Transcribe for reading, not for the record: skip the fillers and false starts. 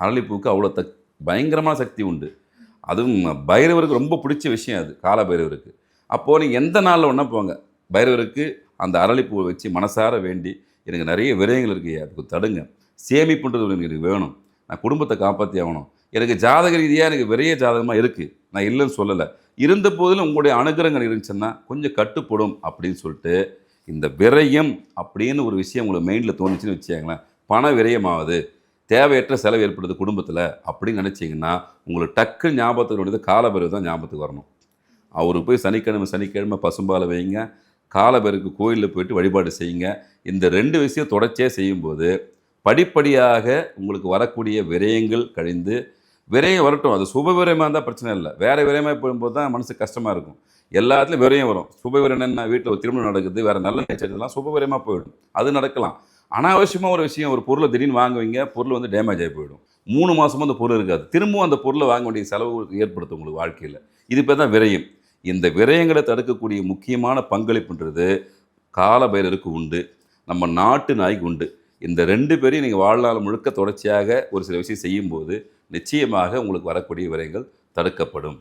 அரளிப்பூவுக்கு அவ்வளோ பயங்கரமான சக்தி உண்டு. அதுவும் பைரவருக்கு ரொம்ப பிடிச்ச விஷயம் அது, கால பைரவருக்கு. அப்போது நீங்கள் எந்த நாளில் வேணால் போங்க, பைரவருக்கு அந்த அரளிப்பூவை வச்சு மனசார வேண்டி, எனக்கு நிறைய விரயங்கள் இருக்குய்யா, அதுக்கு தடுங்க. சேமிப்புன்றது எனக்கு வேணும், நான் குடும்பத்தை காப்பாற்றி ஆகணும், எனக்கு ஜாதக ரீதியாக எனக்கு விரைய ஜாதகமாக இருக்குது, நான் இல்லைன்னு சொல்லலை, இருந்த போதிலும் உங்களுடைய அனுகிரகங்கள் இருந்துச்சுன்னா கொஞ்சம் கட்டுப்படும் அப்படின்னு சொல்லிட்டு, இந்த விரயம் அப்படின்னு ஒரு விஷயம் உங்களுக்கு மைண்டில் தோணுச்சுன்னு வச்சுக்கோங்களேன், பண விரயமாகுது, தேவையற்ற செலவு ஏற்படுது குடும்பத்தில் அப்படின்னு நினச்சிங்கன்னா, உங்களுக்கு டக்கு ஞாபகத்துக்கு வேண்டியது காலபைரவர் தான் ஞாபகத்துக்கு வரணும். அவருக்கு போய் சனிக்கிழமை பசும்பாலை வைங்க, காலபைரவருக்கு கோயிலில் போயிட்டு வழிபாடு செய்யுங்க. இந்த 2 விஷயம் தொடர்ச்சியாக செய்யும்போது படிப்படியாக உங்களுக்கு வரக்கூடிய விரயங்கள் கழிந்து, விரயம் வரட்டும், அது சுப விரயமாக இருந்தால் பிரச்சனை இல்லை, வேறு விரயமாக போகும்போது தான் மனசுக்கு கஷ்டமாக இருக்கும். எல்லாத்துலேயும் விரயம் வரும். சுப விரயம் என்ன, வீட்டில் ஒரு திருமணம் நடக்குது, வேறு நல்ல நிகழ்ச்சிலாம் சுப விரயமாக போயிடும், அது நடக்கலாம். அனாவசியமாக ஒரு விஷயம், ஒரு பொருளை திடீர்னு வாங்குவீங்க, பொருள் வந்து டேமேஜ் ஆகி போயிடும், 3 மாதமும் அந்த பொருள் இருக்காது, திரும்பவும் அந்த பொருளை வாங்க வேண்டிய செலவு ஏற்படுத்தும் உங்களுக்கு வாழ்க்கையில். இது பேர் தான் விரயம். இந்த விரயங்களை தடுக்கக்கூடிய முக்கியமான பங்களிப்புன்றது காலபைரவருக்கு உண்டு, நம்ம நாட்டு நாய்க்கு உண்டு. இந்த 2 பேரையும் நீங்கள் வாழ்நாள் முழுக்க தொடர்ச்சியாக ஒரு சில விஷயம் செய்யும்போது நிச்சயமாக உங்களுக்கு வரக்கூடிய விரயங்கள் தடுக்கப்படும்.